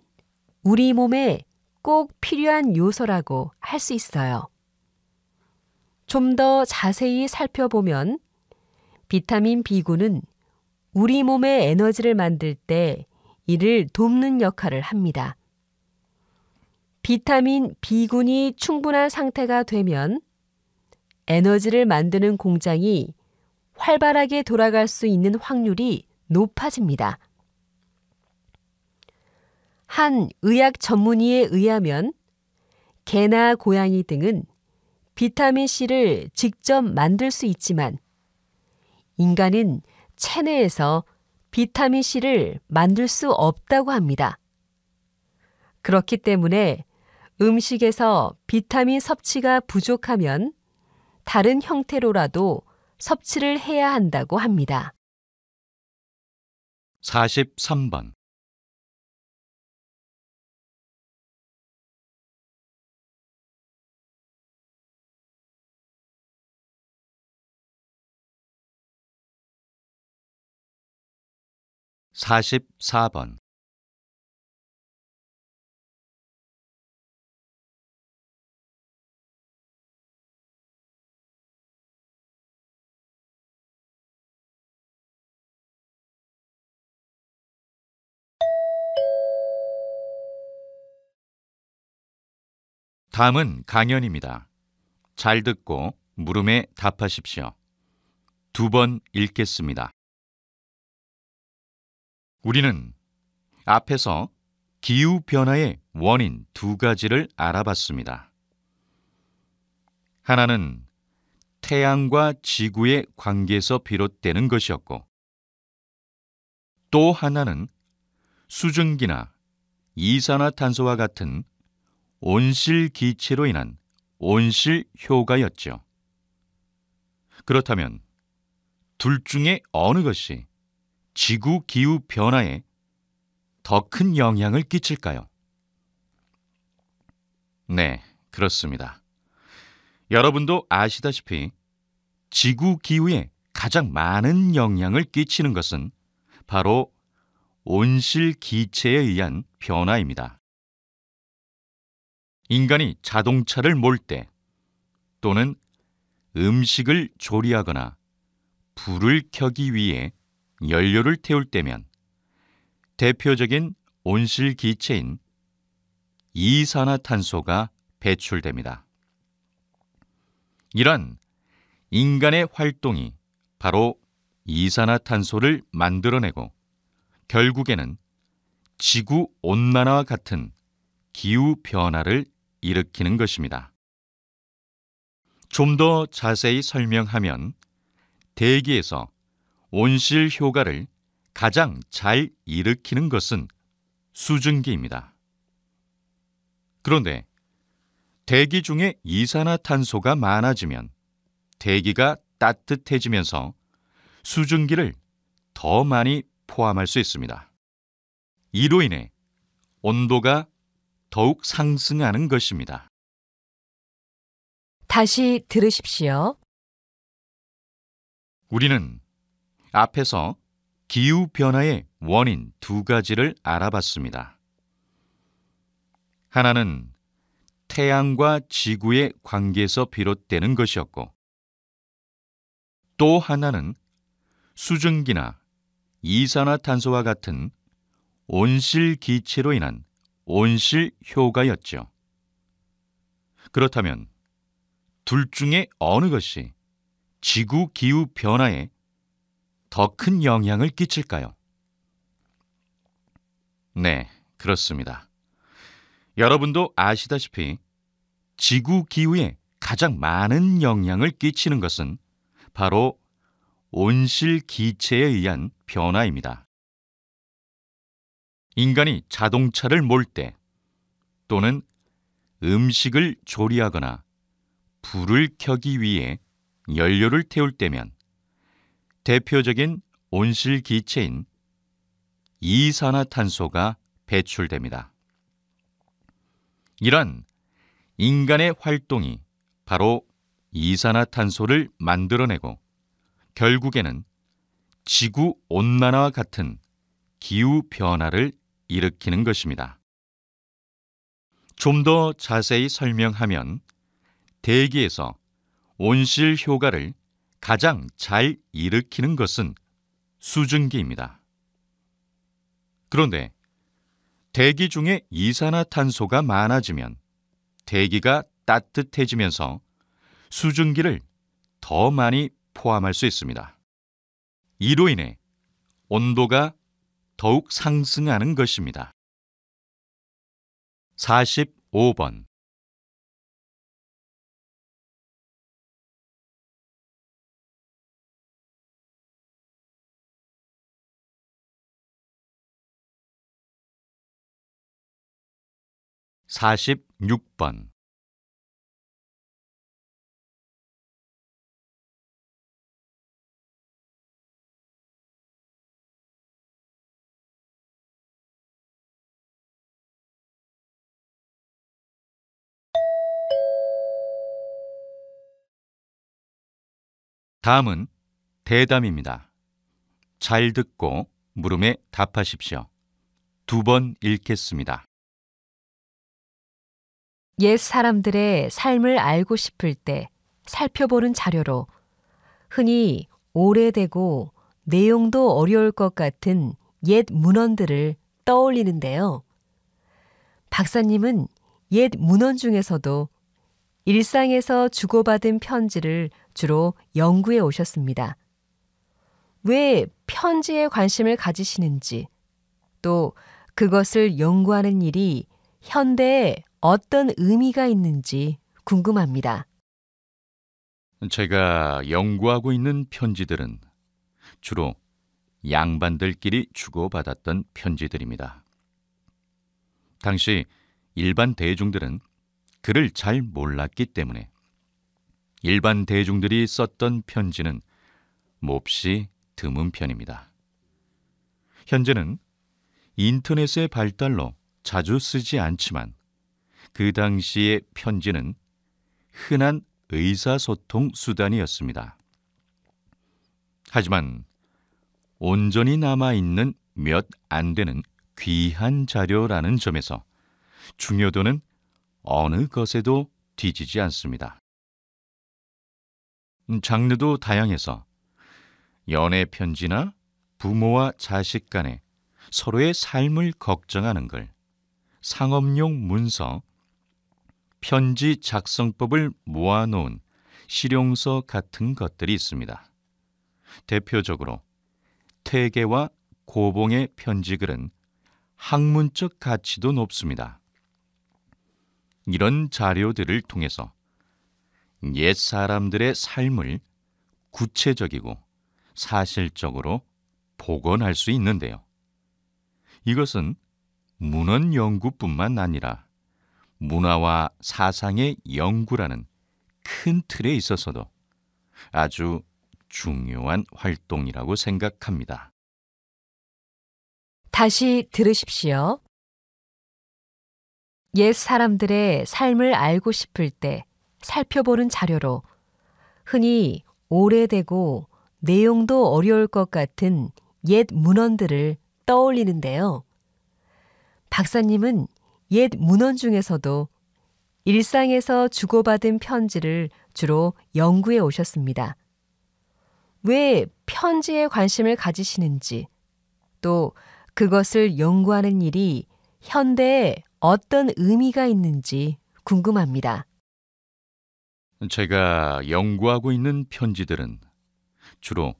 우리 몸에 꼭 필요한 요소라고 할 수 있어요. 좀 더 자세히 살펴보면 비타민 B군은 우리 몸의 에너지를 만들 때 이를 돕는 역할을 합니다. 비타민 B군이 충분한 상태가 되면 에너지를 만드는 공장이 활발하게 돌아갈 수 있는 확률이 높아집니다. 한 의학 전문의에 의하면 개나 고양이 등은 비타민C를 직접 만들 수 있지만 인간은 체내에서 비타민C를 만들 수 없다고 합니다. 그렇기 때문에 음식에서 비타민 섭취가 부족하면 다른 형태로라도 섭취를 해야 한다고 합니다. 43번. (44번) 다음은 강연입니다. 잘 듣고 물음에 답하십시오. 2번 읽겠습니다. 우리는 앞에서 기후변화의 원인 2가지를 알아봤습니다. 하나는 태양과 지구의 관계에서 비롯되는 것이었고, 또 하나는 수증기나 이산화탄소와 같은 온실기체로 인한 온실효과였죠. 그렇다면 둘 중에 어느 것이 지구 기후 변화에 더 큰 영향을 끼칠까요? 네, 그렇습니다. 여러분도 아시다시피 지구 기후에 가장 많은 영향을 끼치는 것은 바로 온실기체에 의한 변화입니다. 인간이 자동차를 몰 때 또는 음식을 조리하거나 불을 켜기 위해 연료를 태울 때면 대표적인 온실기체인 이산화탄소가 배출됩니다. 이런 인간의 활동이 바로 이산화탄소를 만들어내고 결국에는 지구온난화와 같은 기후변화를 일으키는 것입니다. 좀 더 자세히 설명하면 대기에서 온실 효과를 가장 잘 일으키는 것은 수증기입니다. 그런데 대기 중에 이산화탄소가 많아지면 대기가 따뜻해지면서 수증기를 더 많이 포함할 수 있습니다. 이로 인해 온도가 더욱 상승하는 것입니다. 다시 들으십시오. 우리는 앞에서 기후변화의 원인 두 가지를 알아봤습니다. 하나는 태양과 지구의 관계에서 비롯되는 것이었고, 또 하나는 수증기나 이산화탄소와 같은 온실기체로 인한 온실효과였죠. 그렇다면 둘 중에 어느 것이 지구 기후 변화에 더 큰 영향을 끼칠까요? 네, 그렇습니다. 여러분도 아시다시피 지구 기후에 가장 많은 영향을 끼치는 것은 바로 온실기체에 의한 변화입니다. 인간이 자동차를 몰 때 또는 음식을 조리하거나 불을 켜기 위해 연료를 태울 때면 대표적인 온실기체인 이산화탄소가 배출됩니다. 이런 인간의 활동이 바로 이산화탄소를 만들어내고 결국에는 지구온난화와 같은 기후변화를 일으키는 것입니다. 좀 더 자세히 설명하면 대기에서 온실 효과를 가장 잘 일으키는 것은 수증기입니다. 그런데 대기 중에 이산화탄소가 많아지면 대기가 따뜻해지면서 수증기를 더 많이 포함할 수 있습니다. 이로 인해 온도가 더욱 상승하는 것입니다. 45번 46번 다음은 대담입니다. 잘 듣고 물음에 답하십시오. 2번 읽겠습니다. 옛 사람들의 삶을 알고 싶을 때 살펴보는 자료로 흔히 오래되고 내용도 어려울 것 같은 옛 문헌들을 떠올리는데요. 박사님은 옛 문헌 중에서도 일상에서 주고받은 편지를 주로 연구해 오셨습니다. 왜 편지에 관심을 가지시는지, 또 그것을 연구하는 일이 현대에 어떤 의미가 있는지 궁금합니다. 제가 연구하고 있는 편지들은 주로 양반들끼리 주고받았던 편지들입니다. 당시 일반 대중들은 글을 잘 몰랐기 때문에 일반 대중들이 썼던 편지는 몹시 드문 편입니다. 현재는 인터넷의 발달로 자주 쓰지 않지만 그 당시의 편지는 흔한 의사소통 수단이었습니다. 하지만 온전히 남아있는 몇 안 되는 귀한 자료라는 점에서 중요도는 어느 것에도 뒤지지 않습니다. 장르도 다양해서 연애 편지나 부모와 자식 간에 서로의 삶을 걱정하는 글, 상업용 문서, 편지 작성법을 모아놓은 실용서 같은 것들이 있습니다. 대표적으로 태계와 고봉의 편지글은 학문적 가치도 높습니다. 이런 자료들을 통해서 옛 사람들의 삶을 구체적이고 사실적으로 복원할 수 있는데요. 이것은 문헌 연구뿐만 아니라 문화와 사상의 연구라는 큰 틀에 있어서도 아주 중요한 활동이라고 생각합니다. 다시 들으십시오. 옛 사람들의 삶을 알고 싶을 때 살펴보는 자료로 흔히 오래되고 내용도 어려울 것 같은 옛 문헌들을 떠올리는데요. 박사님은 옛 문헌 중에서도 일상에서 주고받은 편지를 주로 연구해 오셨습니다. 왜 편지에 관심을 가지시는지, 또 그것을 연구하는 일이 현대에 어떤 의미가 있는지 궁금합니다. 제가 연구하고 있는 편지들은 주로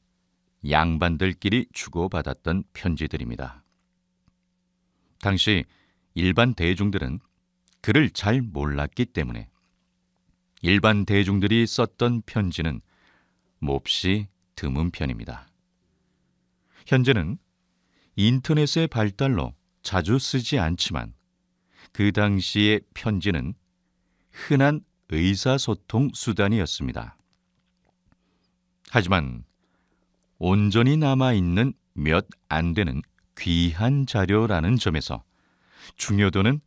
양반들끼리 주고받았던 편지들입니다. 당시 일반 대중들은 글을 잘 몰랐기 때문에 일반 대중들이 썼던 편지는 몹시 드문 편입니다. 현재는 인터넷의 발달로 자주 쓰지 않지만 그 당시의 편지는 흔한 의사소통 수단이었습니다. 하지만 온전히 남아있는 몇 안 되는 귀한 자료라는 점에서 중요도는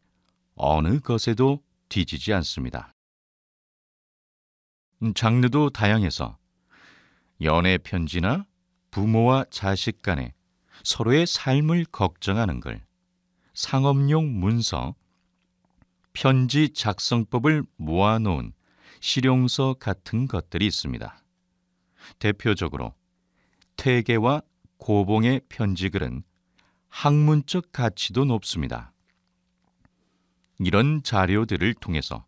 어느 것에도 뒤지지 않습니다. 장르도 다양해서 연애 편지나 부모와 자식 간에 서로의 삶을 걱정하는 글, 상업용 문서, 편지 작성법을 모아놓은 실용서 같은 것들이 있습니다. 대표적으로 태계와 고봉의 편지글은 학문적 가치도 높습니다. 이런 자료들을 통해서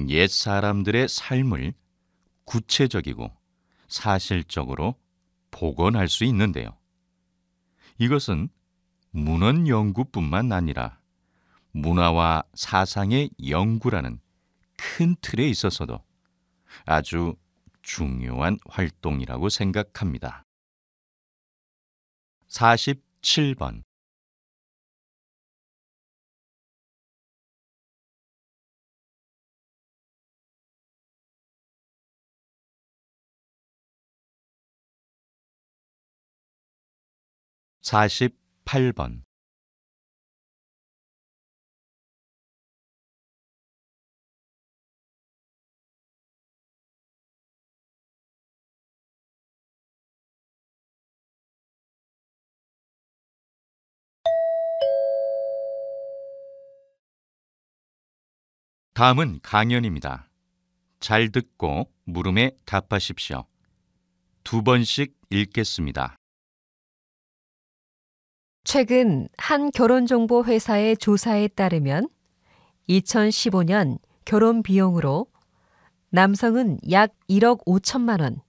옛 사람들의 삶을 구체적이고 사실적으로 복원할 수 있는데요. 이것은 문헌 연구뿐만 아니라 문화와 사상의 연구라는 큰 틀에 있어서도 아주 중요한 활동이라고 생각합니다. 47번 48번 다음은 강연입니다. 잘 듣고 물음에 답하십시오. 2번씩 읽겠습니다. 최근 한 결혼정보 회사의 조사에 따르면 2015년 결혼 비용으로 남성은 약 1억 5천만 원,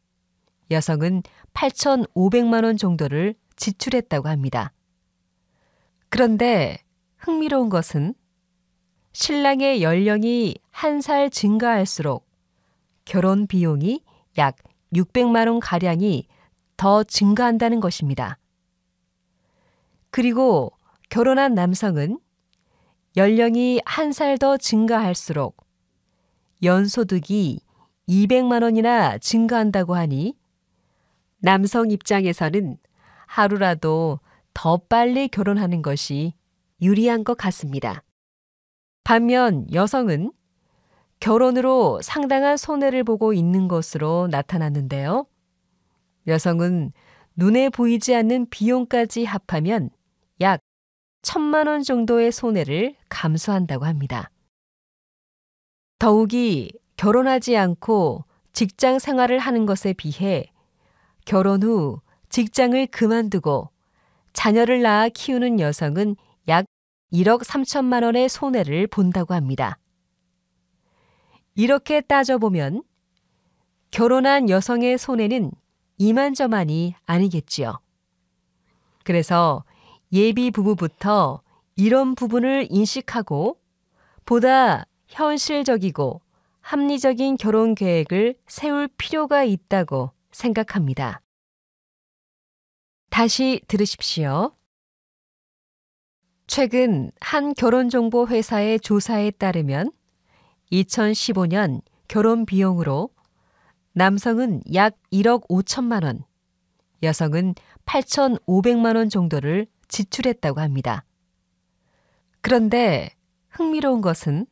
여성은 8,500만 원 정도를 지출했다고 합니다. 그런데 흥미로운 것은 신랑의 연령이 한 살 증가할수록 결혼 비용이 약 600만 원 가량이 더 증가한다는 것입니다. 그리고 결혼한 남성은 연령이 한 살 더 증가할수록 연소득이 200만 원이나 증가한다고 하니 남성 입장에서는 하루라도 더 빨리 결혼하는 것이 유리한 것 같습니다. 반면 여성은 결혼으로 상당한 손해를 보고 있는 것으로 나타났는데요. 여성은 눈에 보이지 않는 비용까지 합하면 약 1,000만 원 정도의 손해를 감수한다고 합니다. 더욱이 결혼하지 않고 직장 생활을 하는 것에 비해 결혼 후 직장을 그만두고 자녀를 낳아 키우는 여성은 약 1억 3천만 원의 손해를 본다고 합니다. 이렇게 따져보면 결혼한 여성의 손해는 이만저만이 아니겠지요. 그래서 예비 부부부터 이런 부분을 인식하고 보다 현실적이고 합리적인 결혼 계획을 세울 필요가 있다고 생각합니다. 다시 들으십시오. 최근 한 결혼정보 회사의 조사에 따르면 2015년 결혼 비용으로 남성은 약 1억 5천만 원, 여성은 8,500만 원 정도를 지출했다고 합니다. 그런데 흥미로운 것은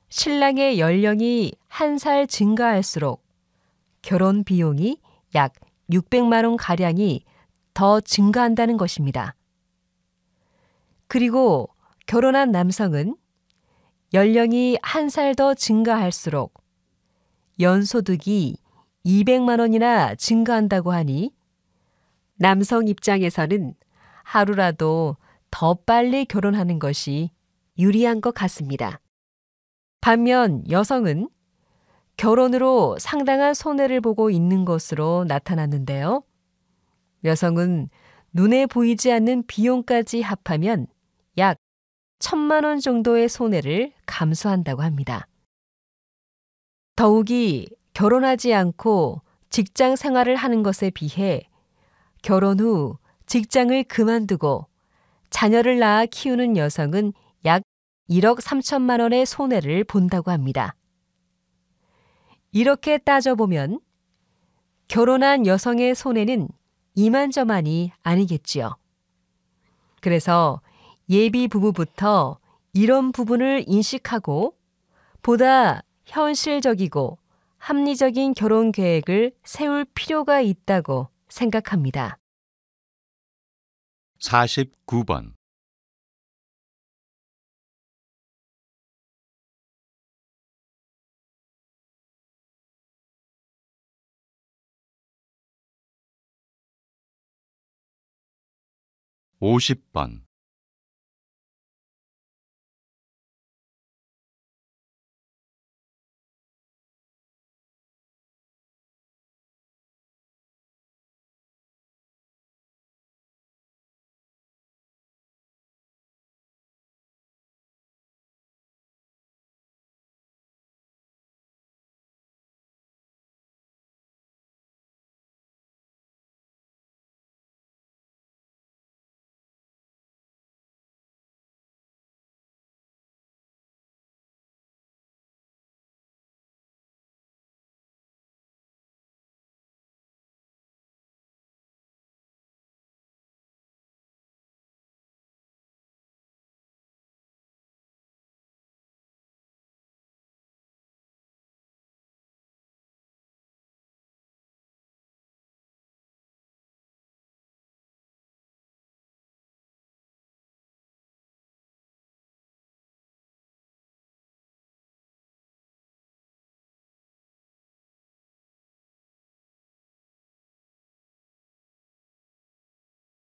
신랑의 연령이 한 살 증가할수록 결혼 비용이 약 600만 원 가량이 더 증가한다는 것입니다. 그리고 결혼한 남성은 연령이 한 살 더 증가할수록 연소득이 200만 원이나 증가한다고 하니 남성 입장에서는 하루라도 더 빨리 결혼하는 것이 유리한 것 같습니다. 반면 여성은 결혼으로 상당한 손해를 보고 있는 것으로 나타났는데요. 여성은 눈에 보이지 않는 비용까지 합하면 약 1,000만 원 정도의 손해를 감수한다고 합니다. 더욱이 결혼하지 않고 직장 생활을 하는 것에 비해 결혼 후 직장을 그만두고 자녀를 낳아 키우는 여성은 약 1억 3천만 원의 손해를 본다고 합니다. 이렇게 따져보면 결혼한 여성의 손해는 이만저만이 아니겠지요. 그래서 예비 부부부터 이런 부분을 인식하고 보다 현실적이고 합리적인 결혼 계획을 세울 필요가 있다고 생각합니다. 49번. (50번)